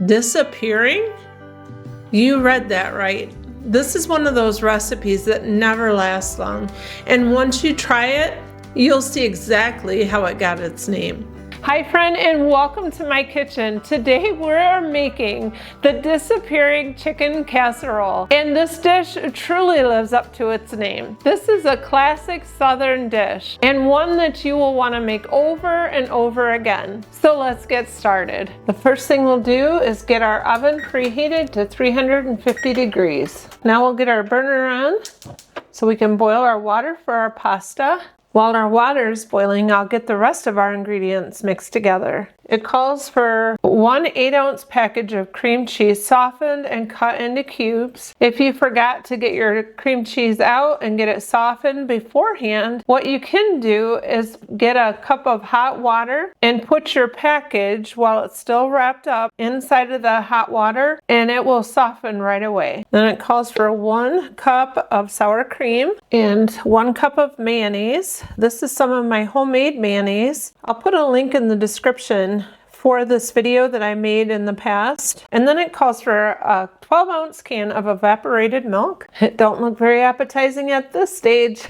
Disappearing? You read that right. This is one of those recipes that never lasts long. And once you try it, you'll see exactly how it got its name. Hi friend, and welcome to my kitchen. Today we're making the Disappearing Chicken Casserole. And this dish truly lives up to its name. This is a classic Southern dish and one that you will want to make over and over again. So let's get started. The first thing we'll do is get our oven preheated to 350 degrees. Now we'll get our burner on so we can boil our water for our pasta. While our water is boiling, I'll get the rest of our ingredients mixed together. It calls for 1 8-ounce package of cream cheese softened and cut into cubes. If you forgot to get your cream cheese out and get it softened beforehand, what you can do is get a cup of hot water and put your package while it's still wrapped up inside of the hot water, and it will soften right away. Then it calls for 1 cup of sour cream and 1 cup of mayonnaise. This is some of my homemade mayonnaise. I'll put a link in the description for this video that I made in the past. And then it calls for a 12-ounce can of evaporated milk. It don't look very appetizing at this stage.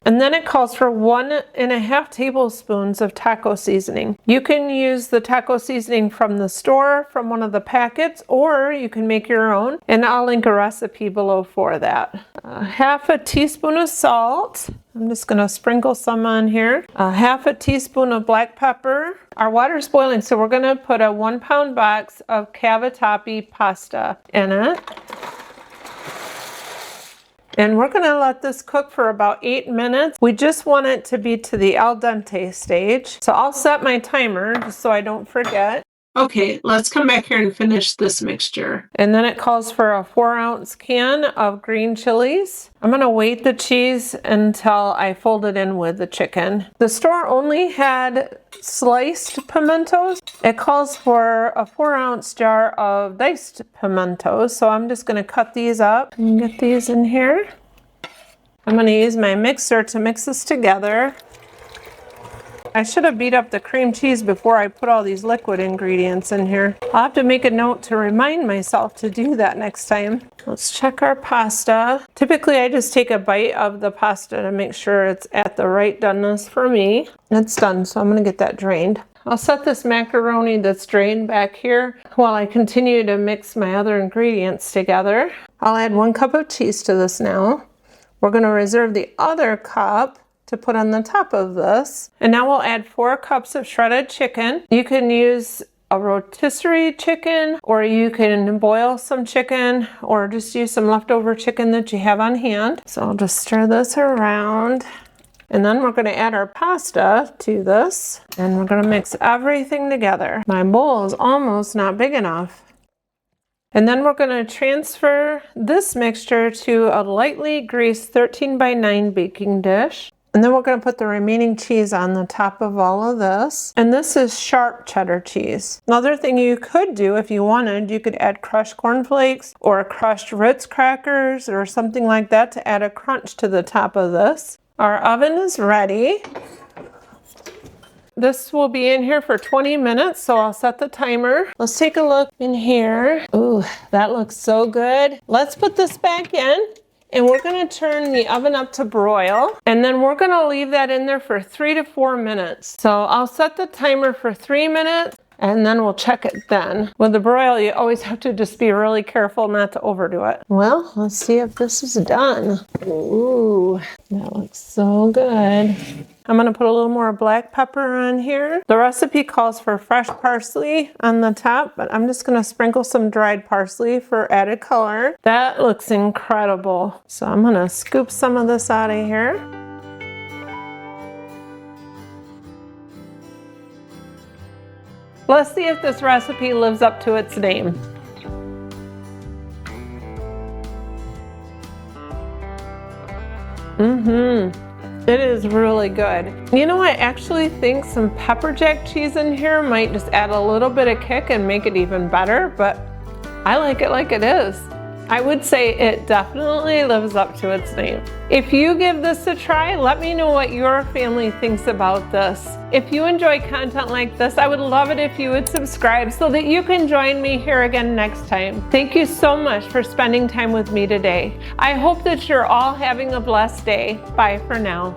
And then it calls for 1.5 tablespoons of taco seasoning. You can use the taco seasoning from the store, from one of the packets, or you can make your own. And I'll link a recipe below for that. 1/2 teaspoon of salt. I'm just going to sprinkle some on here. 1/2 teaspoon of black pepper. Our water's boiling, so we're going to put a 1-pound box of cavatappi pasta in it. And we're going to let this cook for about 8 minutes. We just want it to be to the al dente stage. So I'll set my timer just so I don't forget. Okay, let's come back here and finish this mixture. And then it calls for a 4-ounce can of green chilies. I'm gonna wait the cheese until I fold it in with the chicken. The store only had sliced pimentos. It calls for a 4-ounce jar of diced pimentos. So I'm just gonna cut these up and get these in here. I'm gonna use my mixer to mix this together. I should have beat up the cream cheese before I put all these liquid ingredients in here. I'll have to make a note to remind myself to do that next time. Let's check our pasta. Typically I just take a bite of the pasta to make sure it's at the right doneness for me. It's done, so I'm gonna get that drained. I'll set this macaroni that's drained back here while I continue to mix my other ingredients together. I'll add 1 cup of cheese to this now. We're gonna reserve the other cup to put on the top of this. And now we'll add 4 cups of shredded chicken. You can use a rotisserie chicken, or you can boil some chicken, or just use some leftover chicken that you have on hand. So I'll just stir this around. And then we're going to add our pasta to this, and we're going to mix everything together. My bowl is almost not big enough. And then we're going to transfer this mixture to a lightly greased 13x9 baking dish. And then we're going to put the remaining cheese on the top of all of this. And this is sharp cheddar cheese. Another thing you could do if you wanted, you could add crushed cornflakes or crushed Ritz crackers or something like that to add a crunch to the top of this. Our oven is ready. This will be in here for 20 minutes, so I'll set the timer. Let's take a look in here. Ooh, that looks so good. Let's put this back in. And we're going to turn the oven up to broil, and then we're going to leave that in there for 3 to 4 minutes. So I'll set the timer for 3 minutes, and then we'll check it then. With the broil, you always have to just be really careful not to overdo it. Well, let's see if this is done. Ooh, that looks so good. I'm going to put a little more black pepper on here. The recipe calls for fresh parsley on the top, but I'm just going to sprinkle some dried parsley for added color. That looks incredible. So I'm going to scoop some of this out of here. Let's see if this recipe lives up to its name. It is really good. You know, I actually think some pepper jack cheese in here might just add a little bit of kick and make it even better, but I like it is. I would say it definitely lives up to its name. If you give this a try, let me know what your family thinks about this. If you enjoy content like this, I would love it if you would subscribe so that you can join me here again next time. Thank you so much for spending time with me today. I hope that you're all having a blessed day. Bye for now.